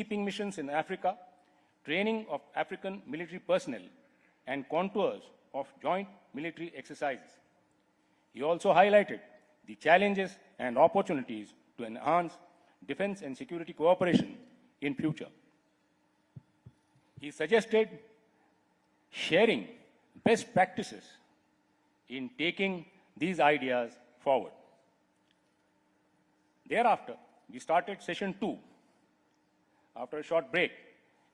peacekeeping missions in Africa, training of African military personnel, and contours of joint military exercises. He also highlighted the challenges and opportunities to enhance defense and security cooperation in future. He suggested sharing best practices in taking these ideas forward. Thereafter, we started session 2 after a short break,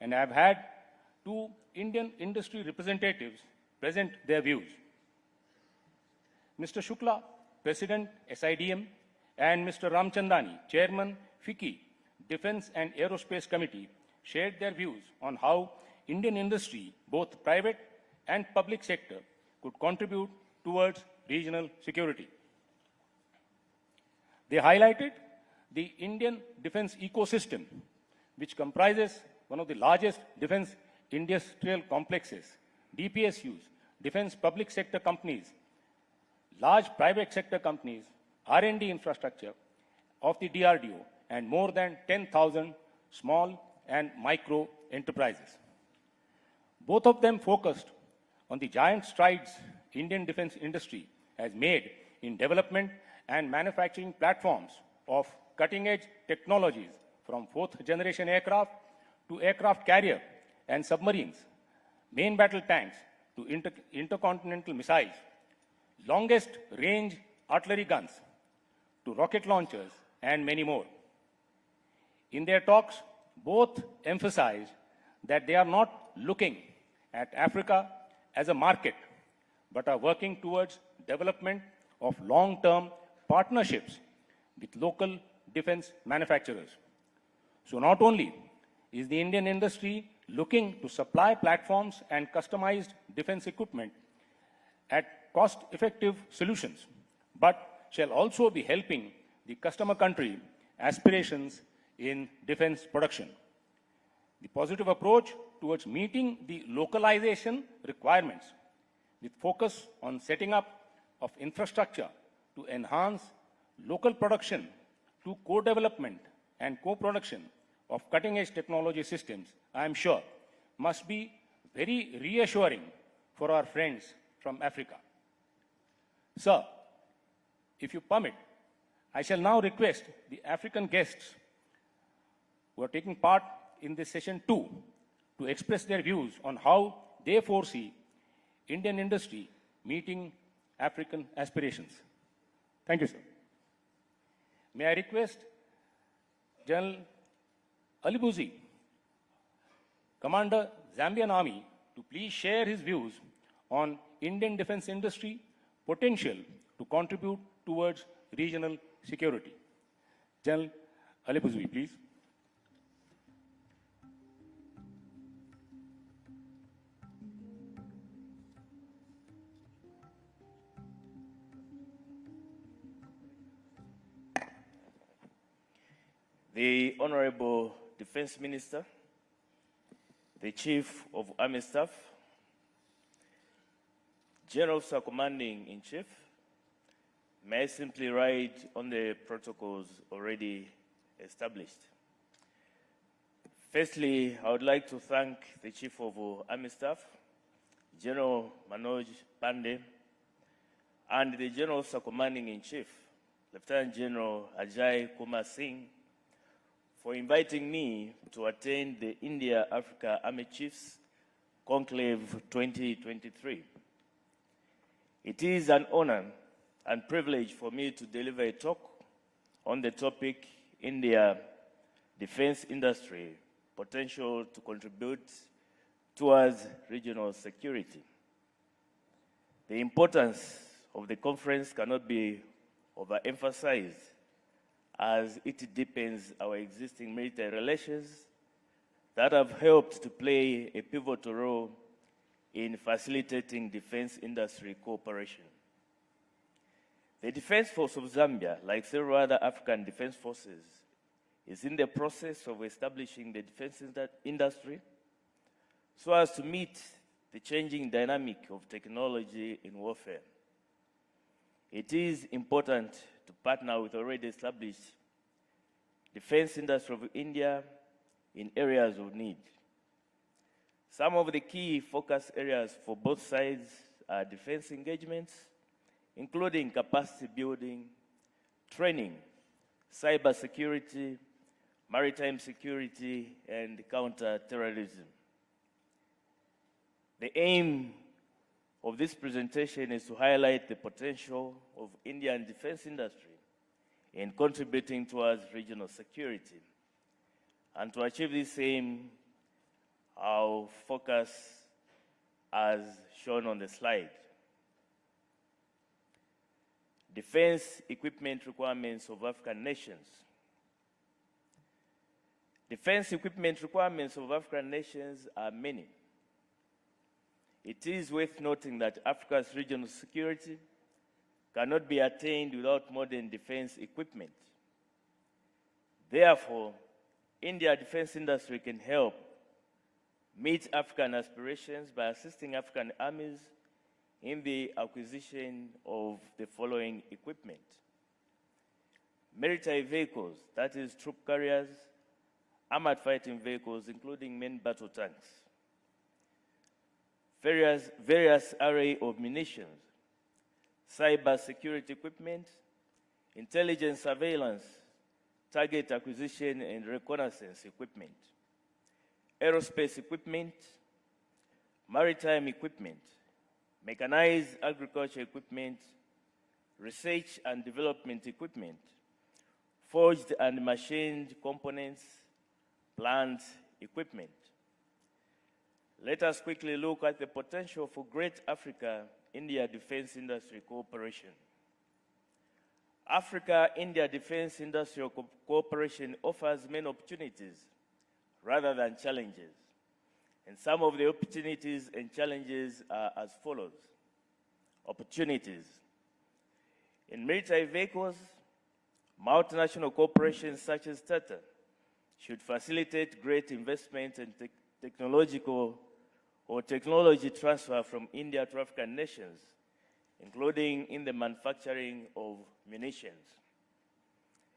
and I have had 2 Indian industry representatives present their views. Mr. Shukla, President, SIDM, and Mr. Ramchandani, Chairman, FICCI, Defense and Aerospace Committee, shared their views on how Indian industry, both private and public sector, could contribute towards regional security. They highlighted the Indian defense ecosystem, which comprises one of the largest defense industrial complexes, DPSUs, defense public sector companies, large private sector companies, R&D infrastructure of the DRDO, and more than 10,000 small and micro enterprises. Both of them focused on the giant strides Indian defense industry has made in development and manufacturing platforms of cutting-edge technologies, from 4th generation aircraft to aircraft carrier and submarines, main battle tanks to intercontinental missiles, longest range artillery guns to rocket launchers, and many more. In their talks, both emphasized that they are not looking at Africa as a market, but are working towards development of long-term partnerships with local defense manufacturers. So not only is the Indian industry looking to supply platforms and customized defense equipment at cost-effective solutions, but shall also be helping the customer country aspirations in defense production. The positive approach towards meeting the localization requirements with focus on setting up of infrastructure to enhance local production to co-development and co-production of cutting-edge technology systems, I am sure, must be very reassuring for our friends from Africa. Sir, if you permit, I shall now request the African guests who are taking part in this session 2 to express their views on how they foresee Indian industry meeting African aspirations. Thank you, sir. May I request General Alibuzi, Commander, Zambian Army, to please share his views on Indian defense industry potential to contribute towards regional security. General Alibuzi, please. The Honorable Defense Minister, the Chief of Army Staff, General Officer Commanding in Chief, may I simply write on the protocols already established. Firstly, I would like to thank the Chief of Army Staff, General Manoj Pandey, and the General Officer Commanding in Chief, Lieutenant General Ajay Kumar Singh, for inviting me to attend the India-Africa Army Chiefs Conclave 2023. It is an honor and privilege for me to deliver a talk on the topic India Defense Industry Potential to Contribute towards Regional Security. The importance of the conference cannot be overemphasized, as it deepens our existing military relations that have helped to play a pivotal role in facilitating defense industry cooperation. The Defense Force of Zambia, like several other African defense forces, is in the process of establishing the defense industry so as to meet the changing dynamic of technology in warfare. It is important to partner with already established defense industry of India in areas of need. Some of the key focus areas for both sides are defense engagements, including capacity building, training, cybersecurity, maritime security, and counter-terrorism. The aim of this presentation is to highlight the potential of Indian defense industry in contributing towards regional security. And to achieve this aim, I'll focus as shown on the slide. Defense equipment requirements of African nations. Defense equipment requirements of African nations are many. It is worth noting that Africa's regional security cannot be attained without modern defense equipment. Therefore, India's defense industry can help meet African aspirations by assisting African armies in the acquisition of the following equipment: military vehicles, that is troop carriers, armored fighting vehicles, including main battle tanks, various array of munitions, cyber security equipment, intelligence surveillance, target acquisition and reconnaissance equipment, aerospace equipment, maritime equipment, mechanized agriculture equipment, research and development equipment, forged and machined components, plant equipment. Let us quickly look at the potential for Great Africa-India Defense Industry Cooperation. Africa-India Defense Industrial Cooperation offers many opportunities rather than challenges. And some of the opportunities and challenges are as follows. Opportunities. In military vehicles, multinational corporations such as Tata should facilitate great investment and technology transfer from India to African nations, including in the manufacturing of munitions.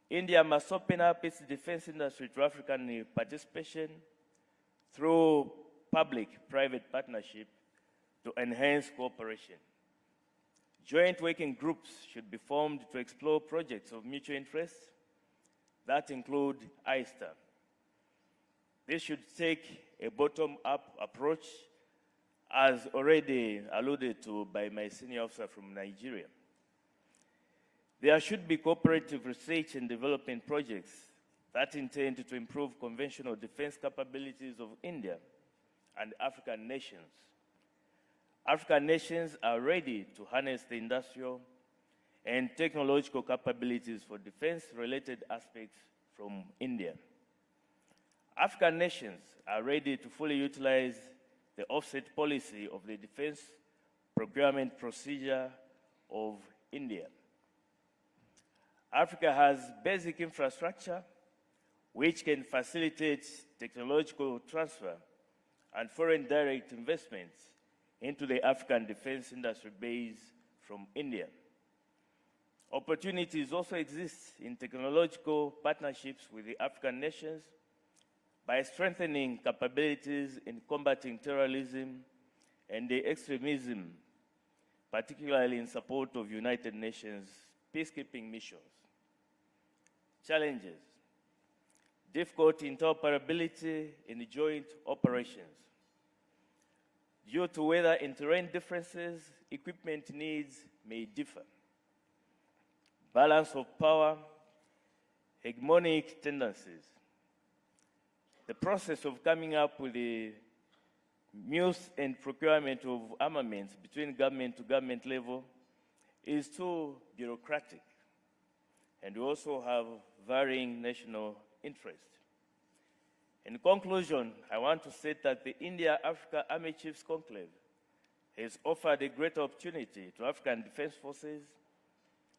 India must open up its defense industry to African participation through public-private partnership to enhance cooperation. Joint working groups should be formed to explore projects of mutual interest that include ISTA. This should take a bottom-up approach, as already alluded to by my senior officer from Nigeria. There should be cooperative research and development projects that intend to improve conventional defense capabilities of India and African nations. African nations are ready to harness the industrial and technological capabilities for defense-related aspects from India. African nations are ready to fully utilize the offset policy of the defense procurement procedure of India. Africa has basic infrastructure which can facilitate technological transfer and foreign direct investments into the African defense industry base from India. Opportunities also exist in technological partnerships with the African nations by strengthening capabilities in combating terrorism and extremism, particularly in support of United Nations peacekeeping missions. Challenges: difficult interoperability in joint operations. Due to weather and terrain differences, equipment needs may differ. Balance of power, hegemonic tendencies. The process of coming up with the use and procurement of armaments between government to government level is too bureaucratic, and we also have varying national interests. In conclusion, I want to state that the India-Africa Army Chiefs Conclave has offered a great opportunity to African defense forces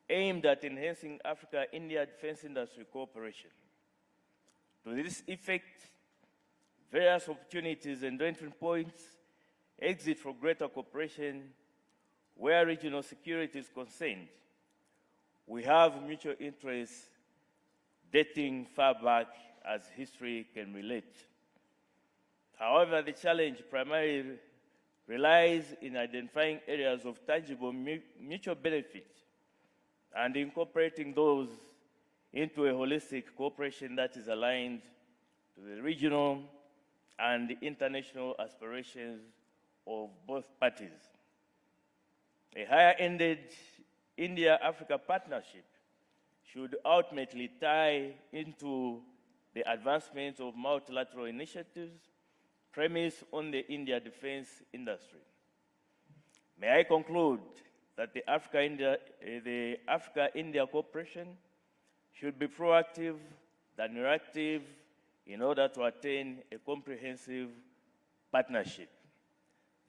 aimed at enhancing Africa-India defense industry cooperation. To this effect, various opportunities and entry points exist for greater cooperation where regional security is concerned. We have mutual interests dating far back as history can relate. However, the challenge primarily relies in identifying areas of tangible mutual benefit and incorporating those into a holistic cooperation that is aligned to the regional and international aspirations of both parties. A higher-ended India-Africa partnership should ultimately tie into the advancement of multilateral initiatives premised on the India defense industry. May I conclude that the Africa-India cooperation should be proactive than reactive in order to attain a comprehensive partnership.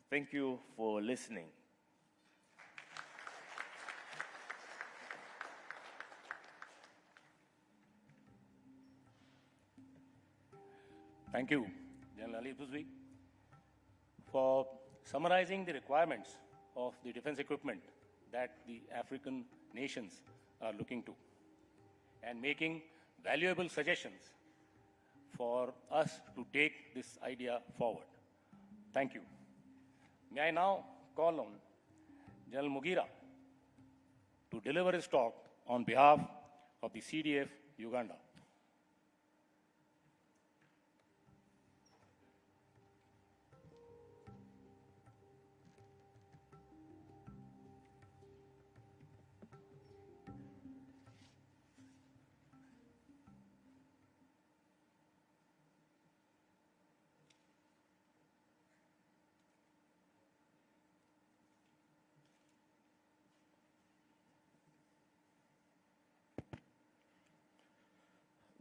Thank you for listening. Thank you, General Ali Buzwi, for summarizing the requirements of the defense equipment that the African nations are looking to and making valuable suggestions for us to take this idea forward. Thank you. May I now call on General Mugira to deliver his talk on behalf of the CDF Uganda.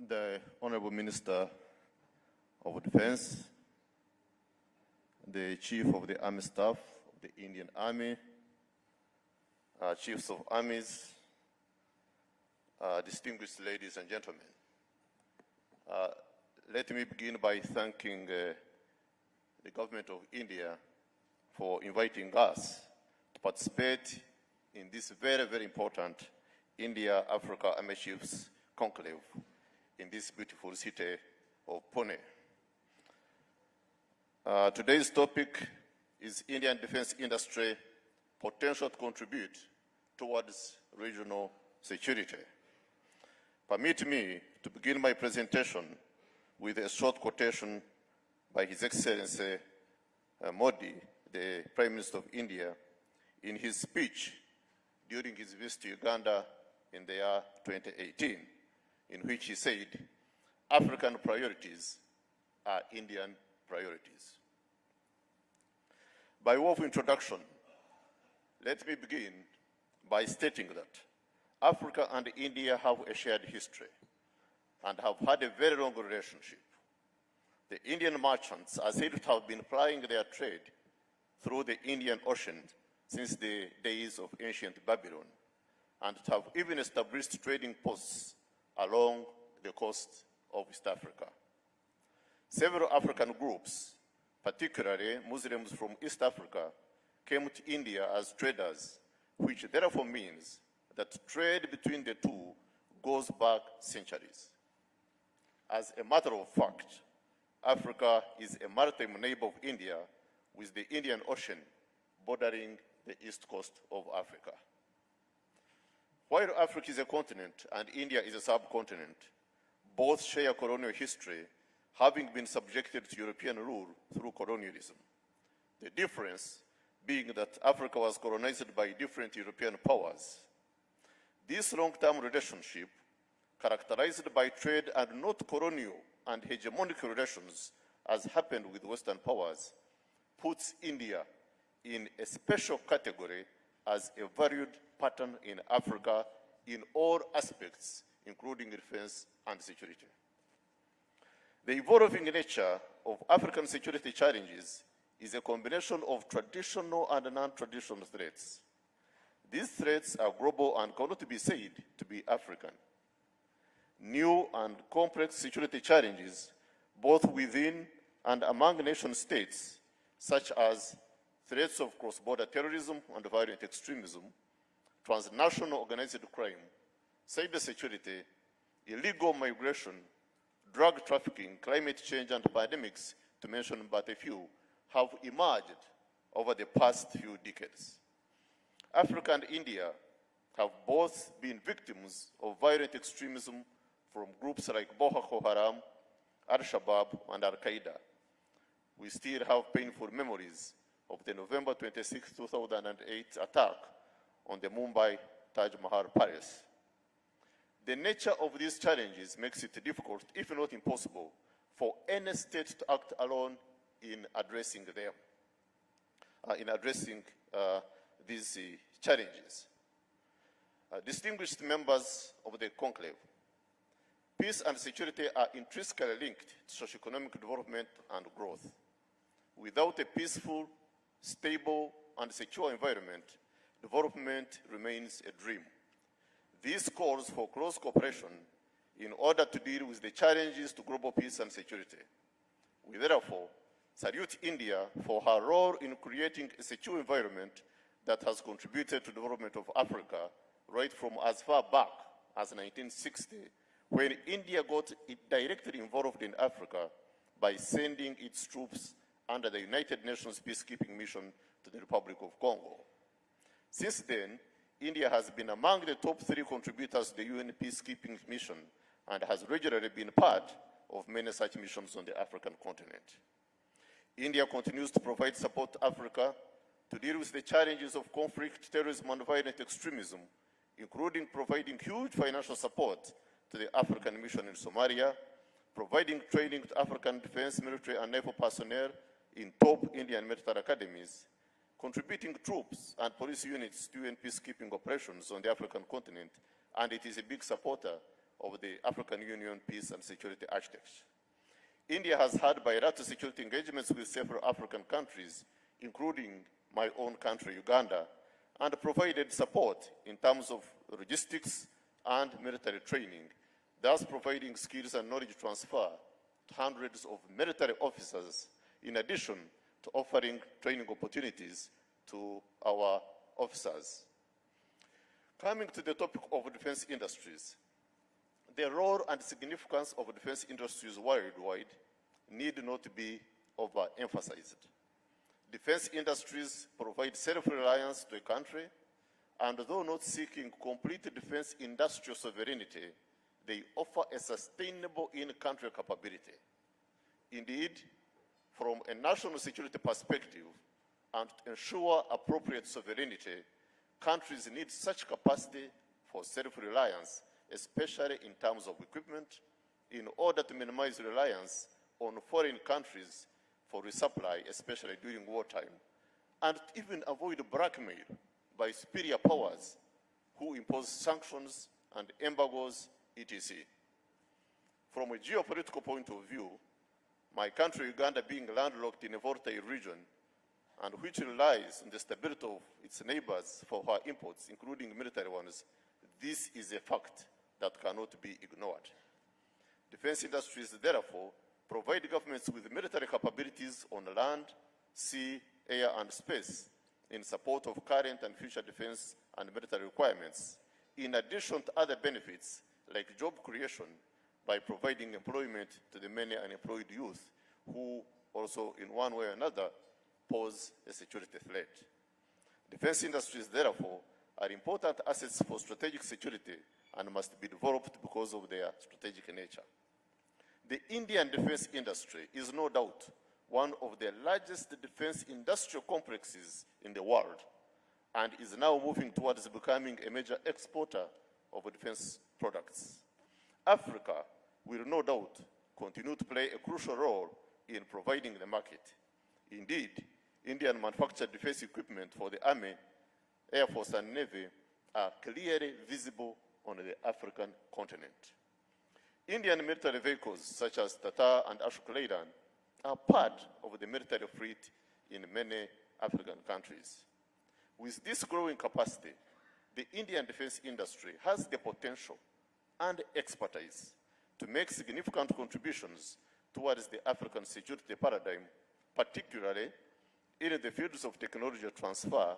The Honorable Minister of Defense, the Chief of the Army Staff of the Indian Army, Chiefs of Armies, distinguished ladies and gentlemen. Let me begin by thanking the Government of India for inviting us to participate in this very, very important India-Africa Army Chiefs Conclave in this beautiful city of Pune. Today's topic is Indian defense industry potential to contribute towards regional security. Permit me to begin my presentation with a short quotation by His Excellency Modi, the Prime Minister of India, in his speech during his visit to Uganda in the year 2018, in which he said, African priorities are Indian priorities. By way of introduction, let me begin by stating that Africa and India have a shared history and have had a very long relationship. The Indian merchants are said to have been plying their trade through the Indian Ocean since the days of ancient Babylon, and to have even established trading posts along the coast of East Africa. Several African groups, particularly Muslims from East Africa, came to India as traders, which therefore means that trade between the two goes back centuries. As a matter of fact, Africa is a maritime neighbor of India, with the Indian Ocean bordering the east coast of Africa. While Africa is a continent and India is a subcontinent, both share colonial history, having been subjected to European rule through colonialism. The difference being that Africa was colonized by different European powers. This long-term relationship, characterized by trade and not colonial and hegemonic relations, as happened with Western powers, puts India in a special category as a valued pattern in Africa in all aspects, including defense and security. The evolving nature of African security challenges is a combination of traditional and non-traditional threats. These threats are global and cannot be said to be African. New and complex security challenges, both within and among nation states, such as threats of cross-border terrorism and violent extremism, transnational organized crime, cybersecurity, illegal migration, drug trafficking, climate change, and pandemics to mention but a few, have emerged over the past few decades. Africa and India have both been victims of violent extremism from groups like Boko Haram, Al-Shabaab, and Al-Qaeda. We still have painful memories of the November 26, 2008 attack on the Mumbai Taj Mahal Palace. The nature of these challenges makes it difficult, if not impossible, for any state to act alone in addressing them, these challenges. Distinguished members of the Conclave, peace and security are intrinsically linked to socioeconomic development and growth. Without a peaceful, stable, and secure environment, development remains a dream. This calls for close cooperation in order to deal with the challenges to global peace and security. We therefore salute India for her role in creating a secure environment that has contributed to the development of Africa right from as far back as 1960, when India got directly involved in Africa by sending its troops under the United Nations peacekeeping mission to the Republic of Congo. Since then, India has been among the top 3 contributors to the UN peacekeeping mission and has regularly been part of many such missions on the African continent. India continues to provide support to Africa to deal with the challenges of conflict, terrorism, and violent extremism, including providing huge financial support to the African mission in Somalia, providing training to African defense, military, and naval personnel in top Indian military academies, contributing troops and police units to UN peacekeeping operations on the African continent, and it is a big supporter of the African Union peace and security architecture. India has had bilateral security engagements with several African countries, including my own country, Uganda, and provided support in terms of logistics and military training, thus providing skills and knowledge transfer to hundreds of military officers, in addition to offering training opportunities to our officers. Coming to the topic of defense industries, the role and significance of defense industries worldwide need not be overemphasized. Defense industries provide self-reliance to a country, and though not seeking complete defense industrial sovereignty, they offer a sustainable in-country capability. Indeed, from a national security perspective, and to ensure appropriate sovereignty, countries need such capacity for self-reliance, especially in terms of equipment, in order to minimize reliance on foreign countries for resupply, especially during wartime, and even avoid blackmail by superior powers who impose sanctions and embargoes, etc. From a geopolitical point of view, my country, Uganda, being landlocked in a volatile region, and which relies on the stability of its neighbors for her imports, including military ones, this is a fact that cannot be ignored. Defense industries, therefore, provide governments with military capabilities on land, sea, air, and space in support of current and future defense and military requirements, in addition to other benefits like job creation by providing employment to the many unemployed youth who also, in one way or another, pose a security threat. Defense industries, therefore, are important assets for strategic security and must be developed because of their strategic nature. The Indian defense industry is no doubt one of the largest defense industrial complexes in the world and is now moving towards becoming a major exporter of defense products. Africa will no doubt continue to play a crucial role in providing the market. Indeed, Indian manufactured defense equipment for the Army, Air Force, and Navy are clearly visible on the African continent. Indian military vehicles such as Tata and Ashok Leyland are part of the military fleet in many African countries. With this growing capacity, the Indian defense industry has the potential and expertise to make significant contributions towards the African security paradigm, particularly in the fields of technology transfer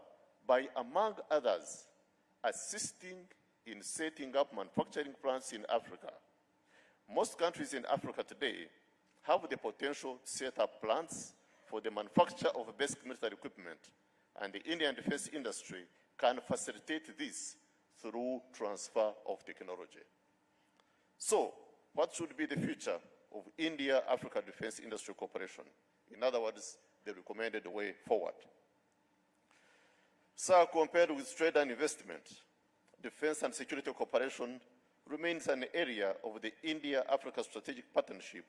by, among others, assisting in setting up manufacturing plants in Africa. Most countries in Africa today have the potential to set up plants for the manufacture of basic military equipment, and the Indian defense industry can facilitate this through transfer of technology. So, what should be the future of India-Africa Defense Industry Cooperation? In other words, the recommended way forward. So, compared with trade and investment, defense and security cooperation remains an area of the India-Africa strategic partnership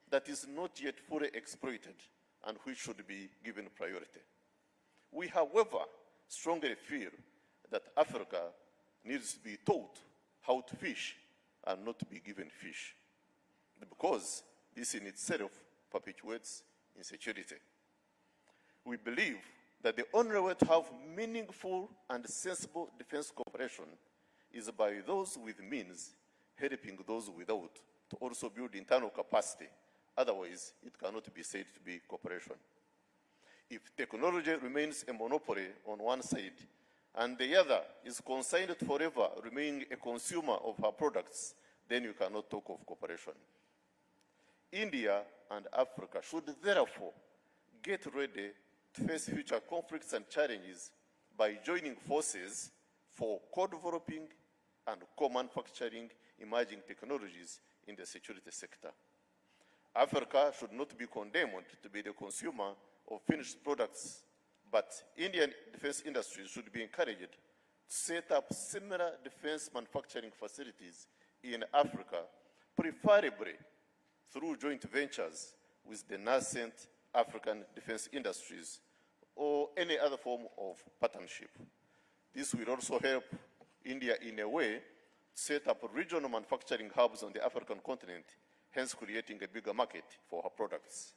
that is not yet fully exploited and which should be given priority. We, however, strongly feel that Africa needs to be taught how to fish and not to be given fish, because this in itself perpetuates insecurity. We believe that the only way to have meaningful and sensible defense cooperation is by those with means helping those without to also build internal capacity. Otherwise, it cannot be said to be cooperation. If technology remains a monopoly on one side and the other is consigned to forever remaining a consumer of her products, then you cannot talk of cooperation. India and Africa should therefore get ready to face future conflicts and challenges by joining forces for co-developing and co-manufacturing emerging technologies in the security sector. Africa should not be condemned to be the consumer of finished products, but Indian defense industries should be encouraged to set up similar defense manufacturing facilities in Africa, preferably through joint ventures with the nascent African defense industries or any other form of partnership. This will also help India in a way to set up regional manufacturing hubs on the African continent, hence creating a bigger market for her products.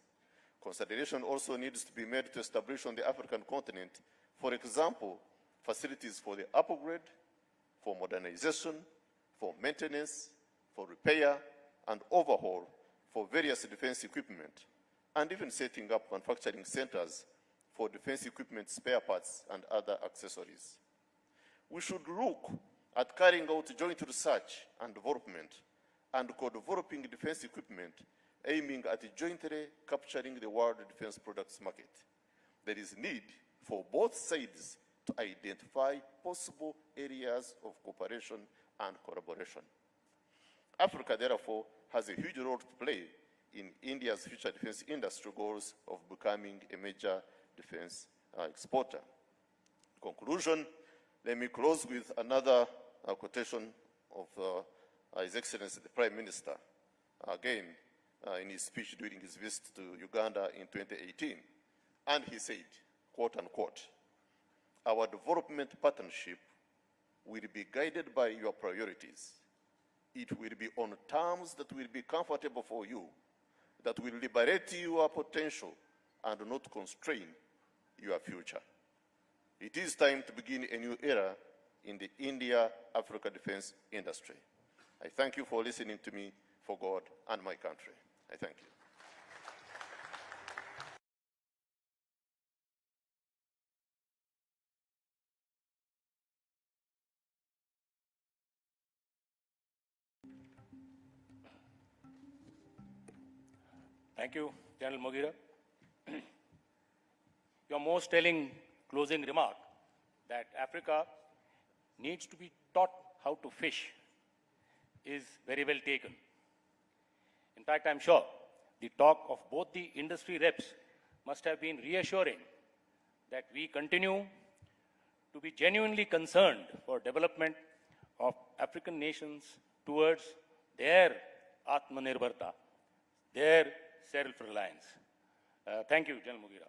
Consideration also needs to be made to establish on the African continent, for example, facilities for the upgrade, for modernization, for maintenance, for repair and overhaul for various defense equipment, and even setting up manufacturing centers for defense equipment spare parts and other accessories. We should look at carrying out joint research and development and co-developing defense equipment aiming at jointly capturing the world defense products market. There is need for both sides to identify possible areas of cooperation and collaboration. Africa, therefore, has a huge role to play in India's future defense industry goals of becoming a major defense exporter. In conclusion, let me close with another quotation of His Excellency the Prime Minister, again in his speech during his visit to Uganda in 2018. And he said, quote unquote, "Our development partnership will be guided by your priorities. It will be on terms that will be comfortable for you, that will liberate your potential and not constrain your future." It is time to begin a new era in the India-Africa defense industry. I thank you for listening to me, for God and my country. I thank you. Thank you, General Mogira. Your most telling closing remark that Africa needs to be taught how to fish is very well taken. In fact, I'm sure the talk of both the industry reps must have been reassuring that we continue to be genuinely concerned for development of African nations towards their Atmanirbharta, their self-reliance. Thank you, General Mogira.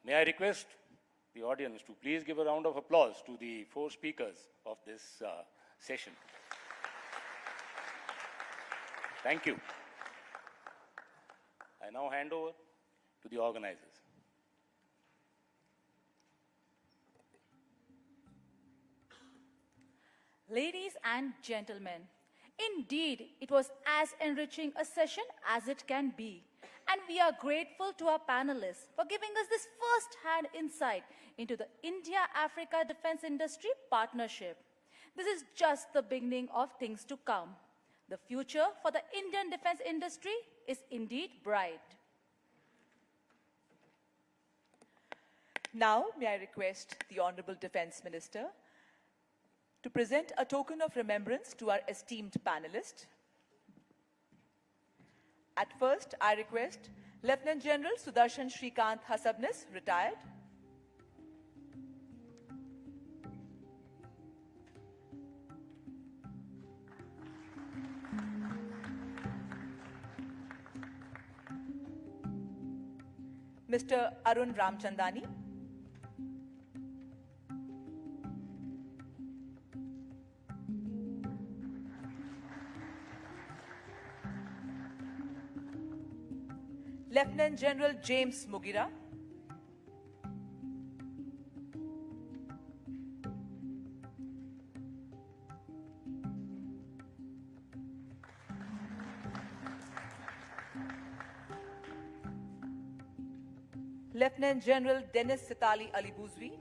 May I request the audience to please give a round of applause to the four speakers of this session. Thank you. I now hand over to the organizers. Ladies and gentlemen, indeed, it was as enriching a session as it can be. And we are grateful to our panelists for giving us this first-hand insight into the India-Africa defense industry partnership. This is just the beginning of things to come. The future for the Indian defense industry is indeed bright. Now, may I request the Honorable Defence Minister to present a token of remembrance to our esteemed panelist. At first, I request Lieutenant General Sudarshan Shrikant Hasabnis, retired. Mr. Arun Ramchandani. Lieutenant General James Mugira. Lieutenant General Dennis Sitali Alibuzwi.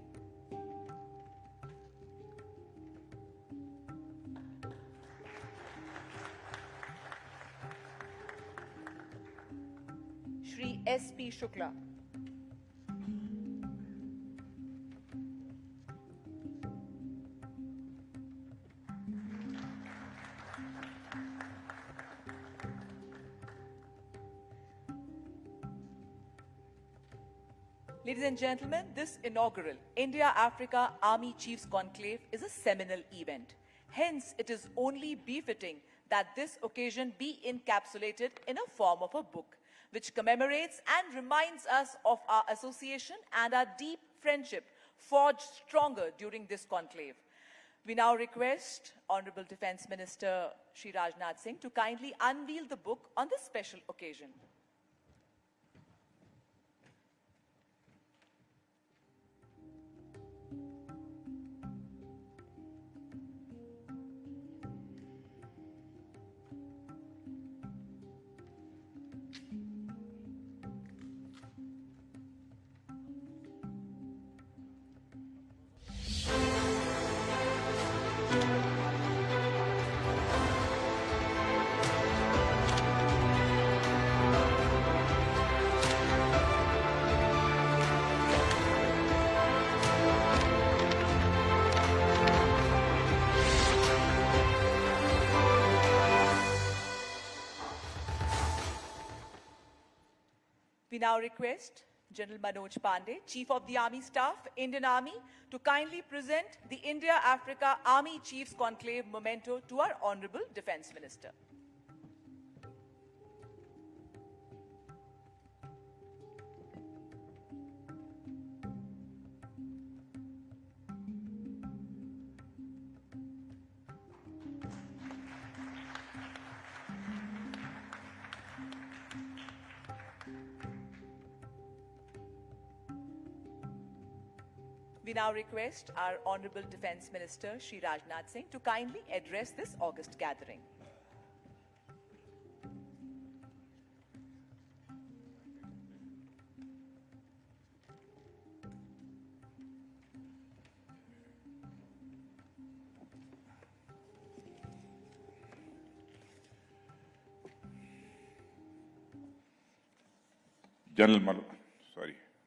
Shri S.P. Shukla. Ladies and gentlemen, this inaugural India-Africa Army Chiefs Conclave is a seminal event. Hence, it is only befitting that this occasion be encapsulated in a form of a book, which commemorates and reminds us of our association and our deep friendship forged stronger during this conclave. We now request Honorable Defence Minister Shri Rajnath Singh to kindly unveil the book on this special occasion. We now request General Manoj Pandey, Chief of the Army Staff, Indian Army, to kindly present the India-Africa Army Chiefs Conclave memento to our Honorable Defence Minister. We now request our Honorable Defence Minister, Shri Rajnath Singh, to kindly address this august gathering.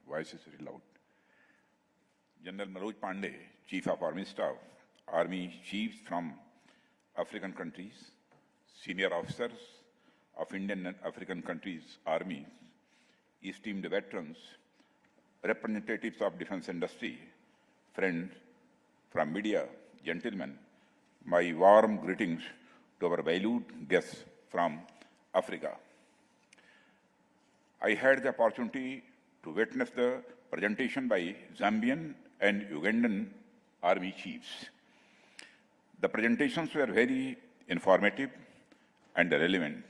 Voice is very loud. General Manoj Pandey, Chief of Army Staff, Army Chiefs from African countries, senior officers of Indian and African countries' armies, esteemed veterans, representatives of defense industry, friends from media, gentlemen, my warm greetings to our valued guests from Africa. I had the opportunity to witness the presentation by Zambian and Ugandan army chiefs. The presentations were very informative and relevant.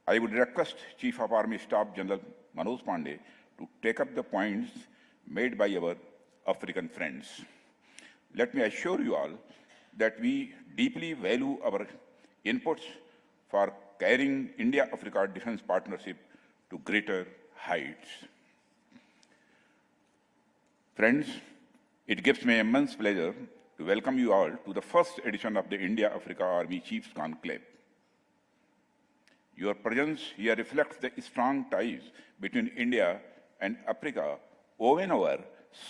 I would request Chief of Army Staff General Manoj Pandey to take up the points made by our African friends. Let me assure you all that we deeply value our inputs for carrying India-Africa defense partnership to greater heights. Friends, it gives me immense pleasure to welcome you all to the first edition of the India-Africa Army Chiefs Conclave. Your presence here reflects the strong ties between India and Africa, woven over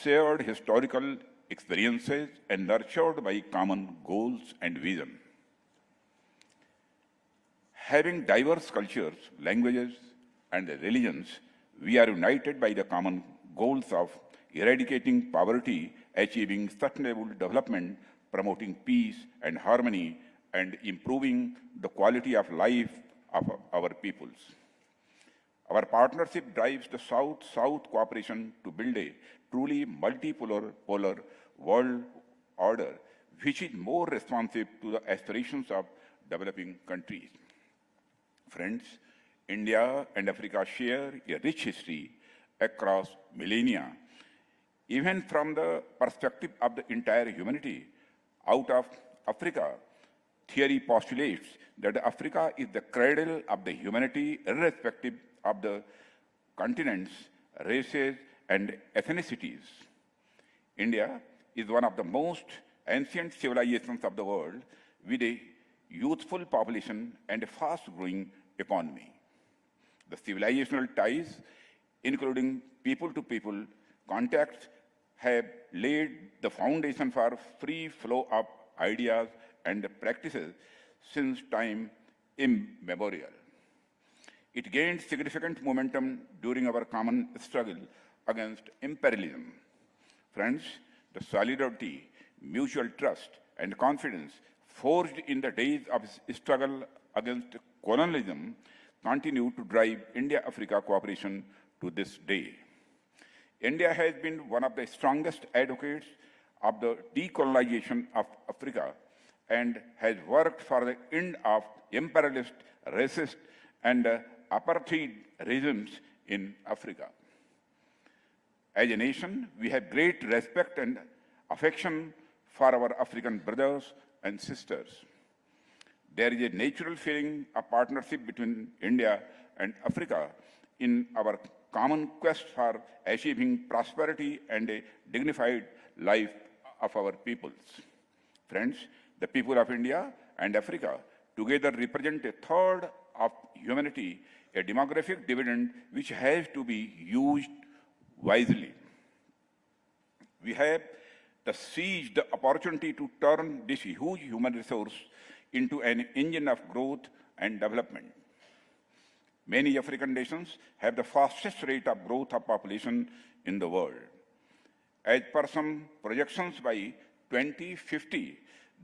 shared historical experiences and nurtured by common goals and vision. Having diverse cultures, languages, and religions, we are united by the common goals of eradicating poverty, achieving sustainable development, promoting peace and harmony, and improving the quality of life of our peoples. Our partnership drives the South-South cooperation to build a truly multipolar world order, which is more responsive to the aspirations of developing countries. Friends, India and Africa share a rich history across millennia. Even from the perspective of the entire humanity, out of Africa, theory postulates that Africa is the cradle of the humanity, irrespective of the continents, races, and ethnicities. India is one of the most ancient civilizations of the world, with a youthful population and a fast-growing economy. The civilizational ties, including people-to-people contacts, have laid the foundation for free flow of ideas and practices since time immemorial. It gained significant momentum during our common struggle against imperialism. Friends, the solidarity, mutual trust, and confidence forged in the days of struggle against colonialism continue to drive India-Africa cooperation to this day. India has been one of the strongest advocates of the decolonization of Africa and has worked for the end of imperialist, racist, and apartheid regimes in Africa. As a nation, we have great respect and affection for our African brothers and sisters. There is a natural feeling of partnership between India and Africa in our common quest for achieving prosperity and a dignified life of our peoples. Friends, the people of India and Africa together represent a third of humanity, a demographic dividend which has to be used wisely. We have seized the opportunity to turn this huge human resource into an engine of growth and development. Many African nations have the fastest rate of growth of population in the world. As per some projections, by 2050,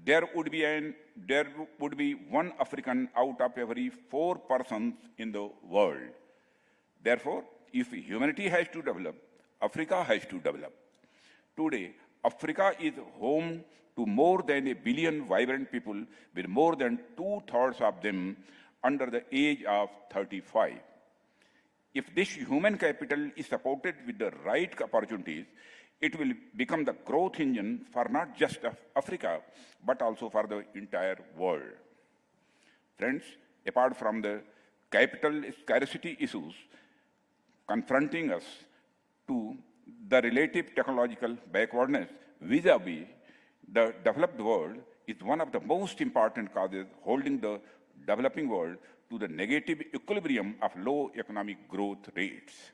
there would be one African out of every 4 persons in the world. Therefore, if humanity has to develop, Africa has to develop. Today, Africa is home to more than 1 billion vibrant people, with more than 2/3 of them under the age of 35. If this human capital is supported with the right opportunities, it will become the growth engine for not just Africa, but also for the entire world. Friends, apart from the capital scarcity issues confronting us, to the relative technological backwardness vis-a-vis the developed world is one of the most important causes holding the developing world to the negative equilibrium of low economic growth rates.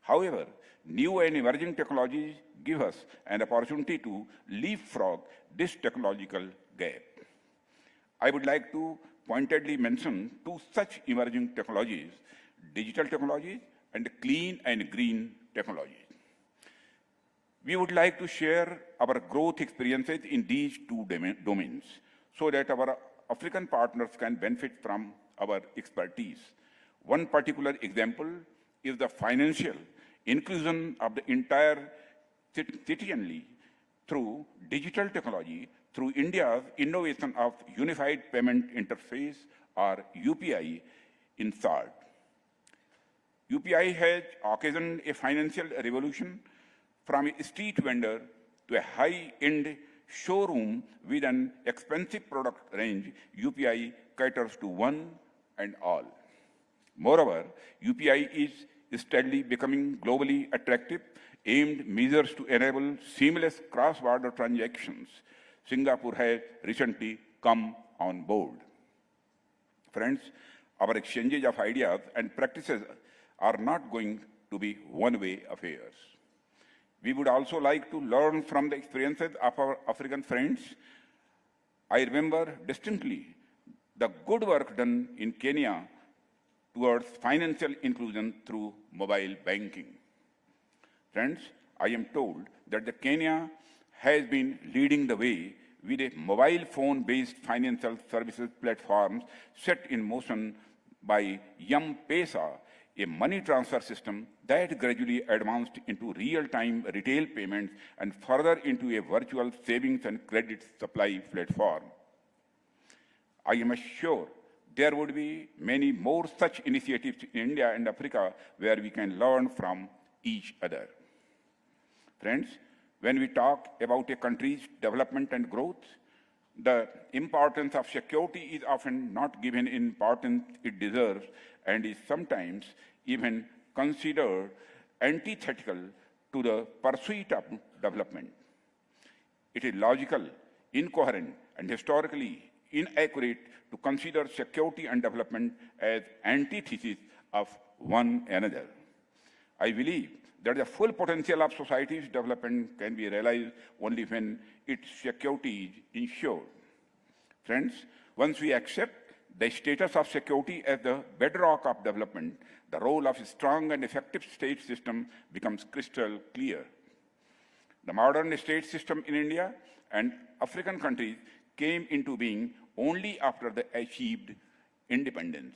However, new and emerging technologies give us an opportunity to leapfrog this technological gap. I would like to pointedly mention 2 such emerging technologies: digital technologies and clean and green technologies. We would like to share our growth experiences in these 2 domains so that our African partners can benefit from our expertise. One particular example is the financial inclusion of the entire citizenry through digital technology, through India's innovation of Unified Payment Interface, or UPI in short. UPI has occasioned a financial revolution from a street vendor to a high-end showroom with an expensive product range. UPI caters to one and all. Moreover, UPI is steadily becoming globally attractive, aimed measures to enable seamless cross-border transactions, Singapore has recently come on board. Friends, our exchanges of ideas and practices are not going to be one-way affairs. We would also like to learn from the experiences of our African friends. I remember distinctly the good work done in Kenya towards financial inclusion through mobile banking. Friends, I am told that the Kenya has been leading the way with a mobile phone-based financial services platform set in motion by M-Pesa, a money transfer system that gradually advanced into real-time retail payments and further into a virtual savings and credit supply platform. I am sure there would be many more such initiatives in India and Africa where we can learn from each other. Friends, when we talk about a country's development and growth, the importance of security is often not given the importance it deserves and is sometimes even considered antithetical to the pursuit of development. It is logical, incoherent, and historically inaccurate to consider security and development as antitheses of one another. I believe that the full potential of society's development can be realized only when its security is ensured. Friends, once we accept the status of security as the bedrock of development, the role of a strong and effective state system becomes crystal clear. The modern state system in India and African countries came into being only after they achieved independence.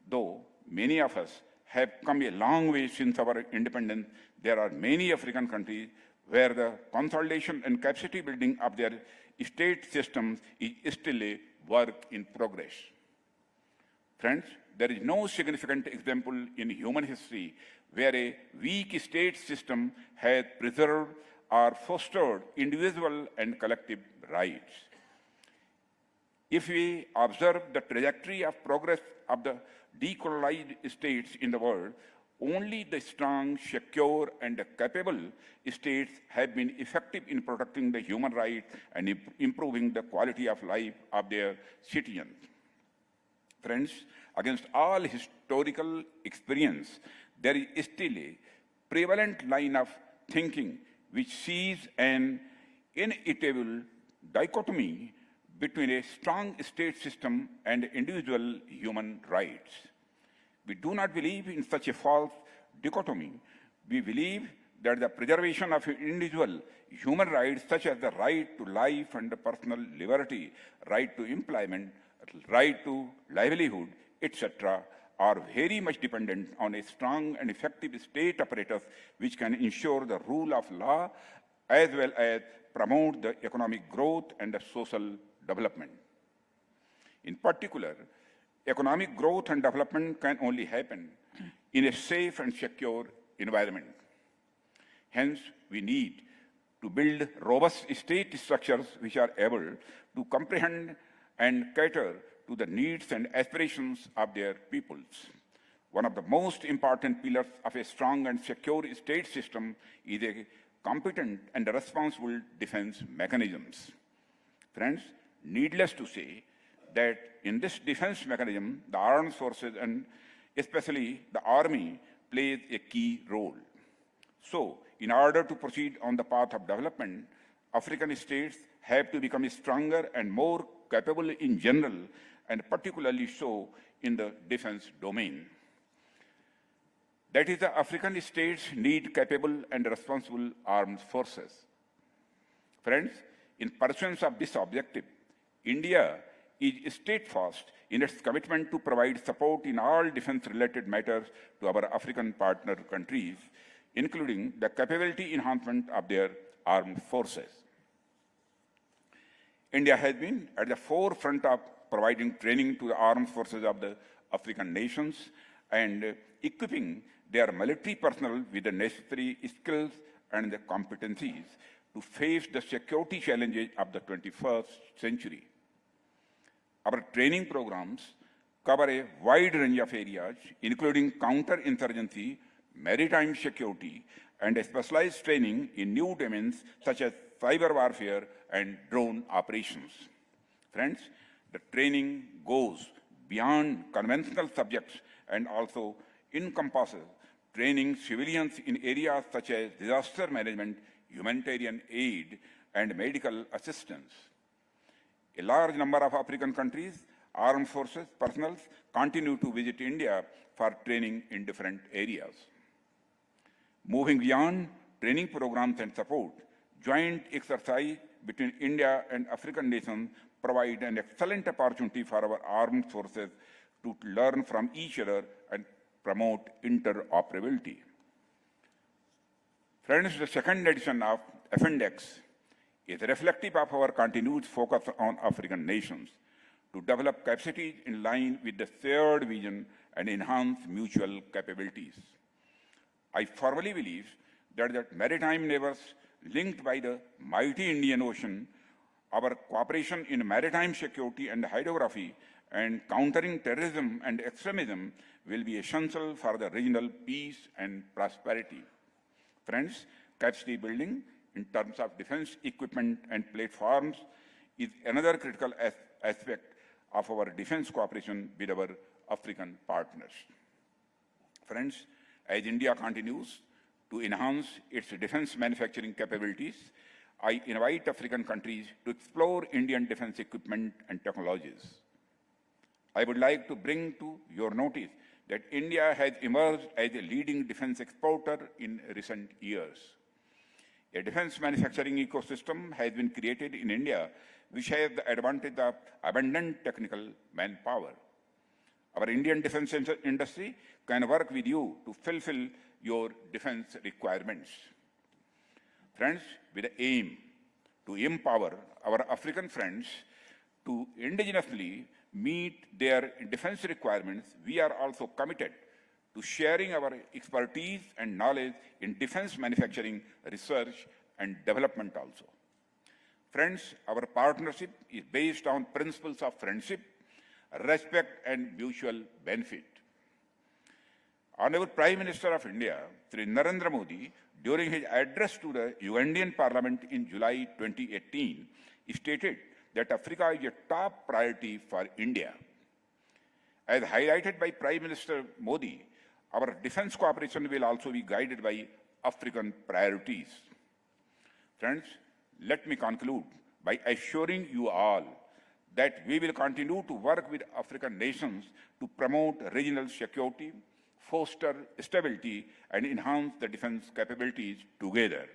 Though many of us have come a long way since our independence, there are many African countries where the consolidation and capacity building of their state systems is still a work in progress. Friends, there is no significant example in human history where a weak state system has preserved or fostered individual and collective rights. If we observe the trajectory of progress of the decolonized states in the world, only the strong, secure, and capable states have been effective in protecting the human rights and improving the quality of life of their citizens. Friends, against all historical experience, there is still a prevalent line of thinking which sees an inevitable dichotomy between a strong state system and individual human rights. We do not believe in such a false dichotomy. We believe that the preservation of individual human rights, such as the right to life and personal liberty, right to employment, right to livelihood, etc., are very much dependent on a strong and effective state apparatus which can ensure the rule of law as well as promote the economic growth and the social development. In particular, economic growth and development can only happen in a safe and secure environment. Hence, we need to build robust state structures which are able to comprehend and cater to the needs and aspirations of their peoples. One of the most important pillars of a strong and secure state system is a competent and responsible defense mechanisms. Friends, needless to say that in this defense mechanism, the armed forces and especially the army plays a key role. So, in order to proceed on the path of development, African states have to become stronger and more capable in general, and particularly so in the defense domain. That is, the African states need capable and responsible armed forces. Friends, in pursuance of this objective, India is steadfast in its commitment to provide support in all defense-related matters to our African partner countries, including the capability enhancement of their armed forces. India has been at the forefront of providing training to the armed forces of the African nations and equipping their military personnel with the necessary skills and the competencies to face the security challenges of the 21st century. Our training programs cover a wide range of areas, including counterinsurgency, maritime security, and specialized training in new domains such as cyber warfare and drone operations. Friends, the training goes beyond conventional subjects and also encompasses training civilians in areas such as disaster management, humanitarian aid, and medical assistance. A large number of African countries, armed forces, personnel continue to visit India for training in different areas. Moving beyond training programs and support, joint exercise between India and African nations provide an excellent opportunity for our armed forces to learn from each other and promote interoperability. Friends, the second edition of Appendix is reflective of our continued focus on African nations to develop capacities in line with the shared vision and enhance mutual capabilities. I firmly believe that maritime neighbors linked by the mighty Indian Ocean, our cooperation in maritime security and hydrography and countering terrorism and extremism will be essential for the regional peace and prosperity. Friends, capacity building in terms of defense equipment and platforms is another critical aspect of our defense cooperation with our African partners. Friends, as India continues to enhance its defense manufacturing capabilities, I invite African countries to explore Indian defense equipment and technologies. I would like to bring to your notice that India has emerged as a leading defense exporter in recent years. A defense manufacturing ecosystem has been created in India which has the advantage of abundant technical manpower. Our Indian defense industry can work with you to fulfill your defense requirements. Friends, with the aim to empower our African friends to indigenously meet their defense requirements, we are also committed to sharing our expertise and knowledge in defense manufacturing, research, and development also. Friends, our partnership is based on principles of friendship, respect, and mutual benefit. Honorable Prime Minister of India, Sri Narendra Modi, during his address to the Ugandan Parliament in July 2018, stated that Africa is a top priority for India. As highlighted by Prime Minister Modi, our defense cooperation will also be guided by African priorities. Friends, let me conclude by assuring you all that we will continue to work with African nations to promote regional security, foster stability, and enhance the defense capabilities together.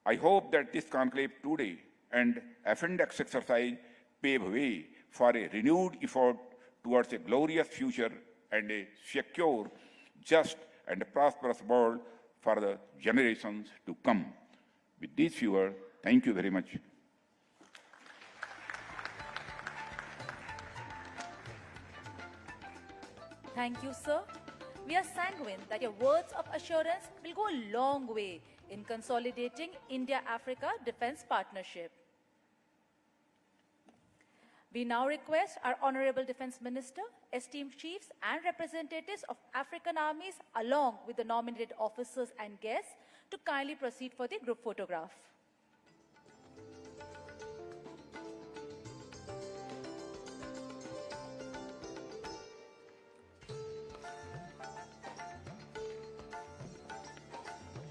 I hope that this conclave today and Appendix exercise pave way for a renewed effort towards a glorious future and a secure, just, and prosperous world for the generations to come. With these few words, thank you very much. Thank you, sir. We are sanguine that your words of assurance will go a long way in consolidating India-Africa defense partnership. We now request our Honorable Defense Minister, esteemed chiefs and representatives of African armies along with the nominated officers and guests to kindly proceed for the group photograph.